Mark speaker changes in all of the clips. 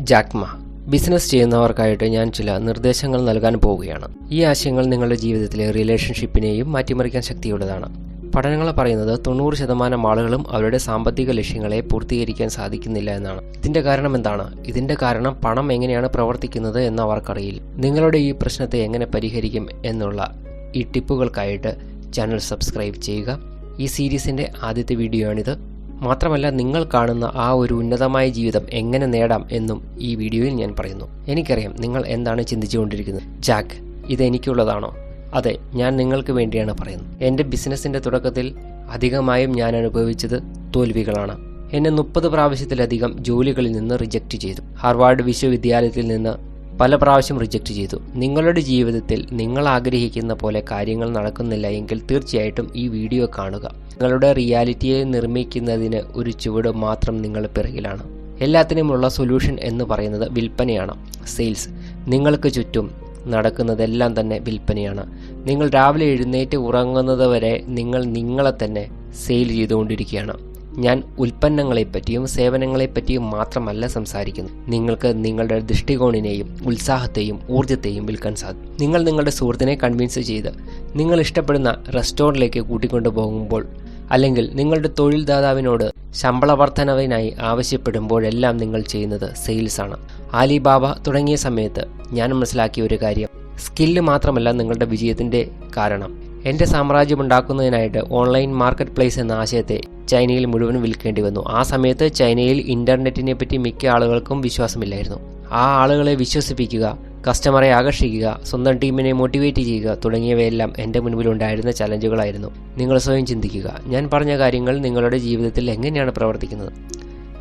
Speaker 1: Jack മാ. Business ചെയ്യുന്നവർക്കായിട്ട് ഞാൻ ചില നിർദ്ദേശങ്ങൾ നൽകാൻ പോവുകയാണ്. ഈ ആശയങ്ങൾ നിങ്ങളുടെ ജീവിതത്തിലെ റിലേഷൻഷിപ്പിനെയും മാറ്റിമറിക്കാൻ ശക്തിയുള്ളതാണ്. പഠനങ്ങൾ പറയുന്നത് 90% ആളുകളും അവരുടെ സാമ്പത്തിക ലക്ഷ്യങ്ങളെ പൂർത്തീകരിക്കാൻ സാധിക്കുന്നില്ല എന്നാണ്. ഇതിന്റെ കാരണം എന്താണ്? ഇതിന്റെ കാരണം പണം എങ്ങനെയാണ് പ്രവർത്തിക്കുന്നത് എന്ന് അവർക്കറിയില്ല. നിങ്ങളുടെ ഈ പ്രശ്നത്തെ എങ്ങനെ പരിഹരിക്കും എന്നുള്ള ഈ ടിപ്പുകൾക്കായിട്ട് ചാനൽ സബ്സ്ക്രൈബ് ചെയ്യുക. ഈ സീരീസിന്റെ ആദ്യത്തെ വീഡിയോ ആണിത്. മാത്രമല്ല, നിങ്ങൾ കാണുന്ന ആ ഒരു ഉന്നതമായ ജീവിതം എങ്ങനെ നേടാം എന്നും ഈ വീഡിയോയിൽ ഞാൻ പറയുന്നു. എനിക്കറിയാം നിങ്ങൾ എന്താണ് ചിന്തിച്ചുകൊണ്ടിരിക്കുന്നത്. ജാക്ക്, ഇത് എനിക്കുള്ളതാണോ? അതെ, ഞാൻ നിങ്ങൾക്ക് വേണ്ടിയാണ് പറയുന്നത്. എൻ്റെ ബിസിനസ്സിൻ്റെ തുടക്കത്തിൽ അധികമായും ഞാൻ അനുഭവിച്ചത് തോൽവികളാണ്. എന്നെ 30 പ്രാവശ്യത്തിലധികം ജോലികളിൽ നിന്ന് റിജക്റ്റ് ചെയ്തു. ഹാർവാർഡ് വിശ്വവിദ്യാലയത്തിൽ നിന്ന് പല പ്രാവശ്യം റിജക്റ്റ് ചെയ്തു. നിങ്ങളുടെ ജീവിതത്തിൽ നിങ്ങൾ ആഗ്രഹിക്കുന്ന പോലെ കാര്യങ്ങൾ നടക്കുന്നില്ല എങ്കിൽ തീർച്ചയായിട്ടും ഈ വീഡിയോ കാണുക. നിങ്ങളുടെ റിയാലിറ്റിയെ നിർമ്മിക്കുന്നതിന് ഒരു ചുവട് മാത്രം നിങ്ങൾ പിറകിലാണ്. എല്ലാത്തിനുമുള്ള സൊല്യൂഷൻ എന്ന് പറയുന്നത് വിൽപ്പനയാണ്, സെയിൽസ്. നിങ്ങൾക്ക് ചുറ്റും നടക്കുന്നതെല്ലാം തന്നെ വിൽപ്പനയാണ്. നിങ്ങൾ രാവിലെ എഴുന്നേറ്റ് ഉറങ്ങുന്നത് വരെ നിങ്ങൾ നിങ്ങളെ തന്നെ സെയിൽ ചെയ്തുകൊണ്ടിരിക്കുകയാണ്. ഞാൻ ഉൽപ്പന്നങ്ങളെപ്പറ്റിയും സേവനങ്ങളെപ്പറ്റിയും മാത്രമല്ല സംസാരിക്കുന്നത്. നിങ്ങൾക്ക് നിങ്ങളുടെ ദൃഷ്ടികോണിനെയും ഉത്സാഹത്തെയും ഊർജ്ജത്തെയും വിൽക്കാൻ സാധിക്കും. നിങ്ങൾ നിങ്ങളുടെ സുഹൃത്തിനെ കൺവിൻസ് ചെയ്ത് നിങ്ങൾ ഇഷ്ടപ്പെടുന്ന റെസ്റ്റോറൻറ്റിലേക്ക് കൂട്ടിക്കൊണ്ടു പോകുമ്പോൾ, അല്ലെങ്കിൽ നിങ്ങളുടെ തൊഴിൽദാതാവിനോട് ശമ്പള വർധനവിനായി ആവശ്യപ്പെടുമ്പോഴെല്ലാം നിങ്ങൾ ചെയ്യുന്നത് സെയിൽസാണ്. ആലിബാബ തുടങ്ങിയ സമയത്ത് ഞാൻ മനസ്സിലാക്കിയ ഒരു കാര്യം, സ്കില്ല് മാത്രമല്ല നിങ്ങളുടെ വിജയത്തിൻ്റെ കാരണം. എൻ്റെ സാമ്രാജ്യമുണ്ടാക്കുന്നതിനായിട്ട് ഓൺലൈൻ മാർക്കറ്റ് പ്ലേസ് എന്ന ആശയത്തെ ചൈനയിൽ മുഴുവൻ വിൽക്കേണ്ടി വന്നു. ആ സമയത്ത് ചൈനയിൽ ഇൻ്റർനെറ്റിനെ പറ്റി മിക്ക ആളുകൾക്കും വിശ്വാസമില്ലായിരുന്നു. ആ ആളുകളെ വിശ്വസിപ്പിക്കുക, കസ്റ്റമറെ ആകർഷിക്കുക, സ്വന്തം ടീമിനെ മോട്ടിവേറ്റ് ചെയ്യുക തുടങ്ങിയവയെല്ലാം എൻ്റെ മുൻപിലുണ്ടായിരുന്ന ചലഞ്ചുകളായിരുന്നു. നിങ്ങൾ സ്വയം ചിന്തിക്കുക, ഞാൻ പറഞ്ഞ കാര്യങ്ങൾ നിങ്ങളുടെ ജീവിതത്തിൽ എങ്ങനെയാണ് പ്രവർത്തിക്കുന്നത്?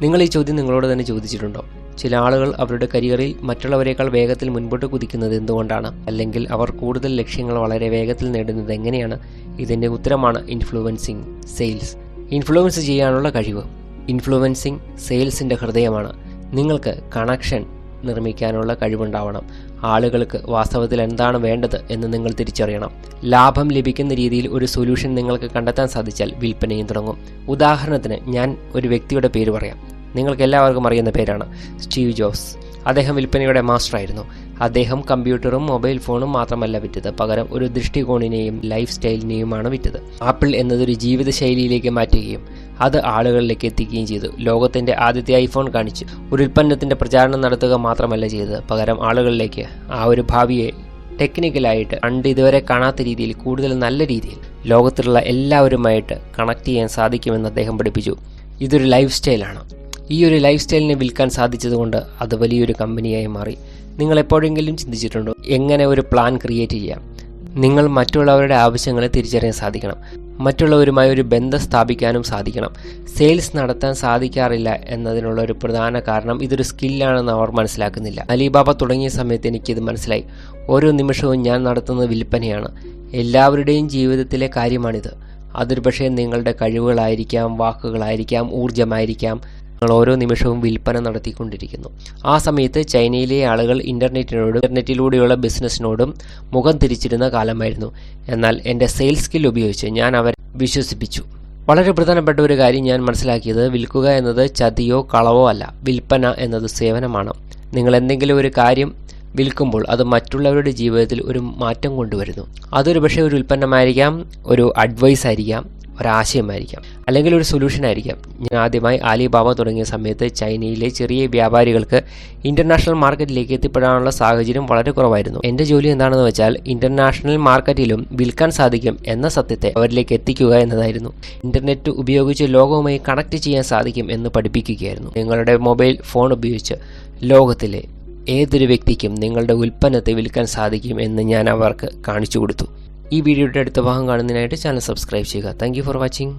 Speaker 1: നിങ്ങൾ ഈ ചോദ്യം നിങ്ങളോട് തന്നെ ചോദിച്ചിട്ടുണ്ടോ? ചില ആളുകൾ അവരുടെ കരിയറിൽ മറ്റുള്ളവരെക്കാൾ വേഗത്തിൽ മുൻപോട്ട് കുതിക്കുന്നത് എന്തുകൊണ്ടാണ്? അല്ലെങ്കിൽ അവർ കൂടുതൽ ലക്ഷ്യങ്ങൾ വളരെ വേഗത്തിൽ നേടുന്നത് എങ്ങനെയാണ്? ഇതിൻ്റെ ഉത്തരമാണ് ഇൻഫ്ലുവൻസിങ് സെയിൽസ്. ഇൻഫ്ലുവൻസ് ചെയ്യാനുള്ള കഴിവ് ഇൻഫ്ലുവൻസിങ് സെയിൽസിൻ്റെ ഹൃദയമാണ്. നിങ്ങൾക്ക് കണക്ഷൻ നിർമ്മിക്കാനുള്ള കഴിവുണ്ടാവണം. ആളുകൾക്ക് വാസ്തവത്തിൽ എന്താണ് വേണ്ടത് എന്ന് നിങ്ങൾ തിരിച്ചറിയണം. ലാഭം ലഭിക്കുന്ന രീതിയിൽ ഒരു സൊല്യൂഷൻ നിങ്ങൾക്ക് കണ്ടെത്താൻ സാധിച്ചാൽ വിൽപ്പനയും തുടങ്ങും. ഉദാഹരണത്തിന് ഞാൻ ഒരു വ്യക്തിയുടെ പേര് പറയാം. നിങ്ങൾക്ക് എല്ലാവർക്കും അറിയുന്ന പേരാണ് സ്റ്റീവ് ജോബ്സ്. അദ്ദേഹം വിൽപ്പനയുടെ മാസ്റ്ററായിരുന്നു. അദ്ദേഹം കമ്പ്യൂട്ടറും മൊബൈൽ ഫോണും മാത്രമല്ല വിറ്റത്, പകരം ഒരു ദൃഷ്ടികോണിനെയും ലൈഫ് സ്റ്റൈലിനെയുമാണ് വിറ്റത്. ആപ്പിൾ എന്നതൊരു ജീവിതശൈലിയിലേക്ക് മാറ്റുകയും അത് ആളുകളിലേക്ക് എത്തിക്കുകയും ചെയ്തു. ലോകത്തിൻ്റെ ആദ്യത്തെ ഐഫോൺ കാണിച്ചു. ഒരു ഉൽപ്പന്നത്തിൻ്റെ പ്രചാരണം നടത്തുക മാത്രമല്ല ചെയ്തത്, പകരം ആളുകളിലേക്ക് ആ ഒരു ഭാവിയെ ടെക്നിക്കലായിട്ട് ഇതുവരെ കാണാത്ത രീതിയിൽ, കൂടുതൽ നല്ല രീതിയിൽ ലോകത്തിലുള്ള എല്ലാവരുമായിട്ട് കണക്ട് ചെയ്യാൻ സാധിക്കുമെന്ന് അദ്ദേഹം പഠിപ്പിച്ചു. ഇതൊരു ലൈഫ് സ്റ്റൈലാണ്. ഈ ഒരു ലൈഫ് സ്റ്റൈലിനെ വിൽക്കാൻ സാധിച്ചതുകൊണ്ട് അത് വലിയൊരു കമ്പനിയായി മാറി. നിങ്ങൾ എപ്പോഴെങ്കിലും ചിന്തിച്ചിട്ടുണ്ടോ എങ്ങനെ ഒരു പ്ലാൻ ക്രിയേറ്റ് ചെയ്യാം? നിങ്ങൾ മറ്റുള്ളവരുടെ ആവശ്യങ്ങളെ തിരിച്ചറിയാൻ സാധിക്കണം. മറ്റുള്ളവരുമായി ഒരു ബന്ധം സ്ഥാപിക്കാനും സാധിക്കണം. സെയിൽസ് നടത്താൻ സാധിക്കാറില്ല എന്നതിനുള്ള ഒരു പ്രധാന കാരണം ഇതൊരു സ്കില്ലാണെന്ന് അവർ മനസ്സിലാക്കുന്നില്ല. അലിബാബ തുടങ്ങിയ സമയത്ത് എനിക്കിത് മനസ്സിലായി. ഓരോ നിമിഷവും ഞാൻ നടത്തുന്നത് വിൽപ്പനയാണ്. എല്ലാവരുടെയും ജീവിതത്തിലെ കാര്യമാണിത്. അതൊരു പക്ഷേ നിങ്ങളുടെ കഴിവുകളായിരിക്കാം, വാക്കുകളായിരിക്കാം, ഊർജ്ജമായിരിക്കാം. നിങ്ങൾ ഓരോ നിമിഷവും വിൽപ്പന നടത്തിക്കൊണ്ടിരിക്കുന്നു. ആ സമയത്ത് ചൈനയിലെ ആളുകൾ ഇൻ്റർനെറ്റിലൂടെയുള്ള ബിസിനസ്സിനോടും മുഖം തിരിച്ചിരുന്ന കാലമായിരുന്നു. എന്നാൽ എൻ്റെ സെയിൽസ് സ്കിൽ ഉപയോഗിച്ച് ഞാൻ അവരെ വിശ്വസിപ്പിച്ചു. വളരെ പ്രധാനപ്പെട്ട ഒരു കാര്യം ഞാൻ മനസ്സിലാക്കിയത്, വിൽക്കുക എന്നത് ചതിയോ കളവോ അല്ല. വിൽപ്പന എന്നത് സേവനമാണ്. നിങ്ങൾ എന്തെങ്കിലും ഒരു കാര്യം വിൽക്കുമ്പോൾ അത് മറ്റുള്ളവരുടെ ജീവിതത്തിൽ ഒരു മാറ്റം കൊണ്ടുവരുന്നു. അതൊരു പക്ഷേ ഒരു ഉൽപ്പന്നമായിരിക്കാം, ഒരു അഡ്വൈസ് ആയിരിക്കാം, ഒരാശയമായിരിക്കാം, അല്ലെങ്കിൽ ഒരു സൊല്യൂഷൻ ആയിരിക്കാം. ഞാൻ ആദ്യമായി ആലിബാബ തുടങ്ങിയ സമയത്ത് ചൈനയിലെ ചെറിയ വ്യാപാരികൾക്ക് ഇൻ്റർനാഷണൽ മാർക്കറ്റിലേക്ക് എത്തിപ്പെടാനുള്ള സാഹചര്യം വളരെ കുറവായിരുന്നു. എൻ്റെ ജോലി എന്താണെന്ന് വെച്ചാൽ ഇൻ്റർനാഷണൽ മാർക്കറ്റിലും വിൽക്കാൻ സാധിക്കും എന്ന സത്യത്തെ അവരിലേക്ക് എത്തിക്കുക എന്നതായിരുന്നു. ഇൻ്റർനെറ്റ് ഉപയോഗിച്ച് ലോകവുമായി കണക്ട് ചെയ്യാൻ സാധിക്കും എന്ന് പഠിപ്പിക്കുകയായിരുന്നു. നിങ്ങളുടെ മൊബൈൽ ഫോൺ ഉപയോഗിച്ച് ലോകത്തിലെ ഏതൊരു വ്യക്തിക്കും നിങ്ങളുടെ ഉൽപ്പന്നത്തെ വിൽക്കാൻ സാധിക്കും എന്ന് ഞാൻ അവർക്ക് കാണിച്ചു കൊടുത്തു. ഈ വീഡിയോയുടെ അടുത്ത ഭാഗം കാണുന്നതിനായിട്ട് ചാനൽ സബ്സ്ക്രൈബ് ചെയ്യുക. Thank you for watching.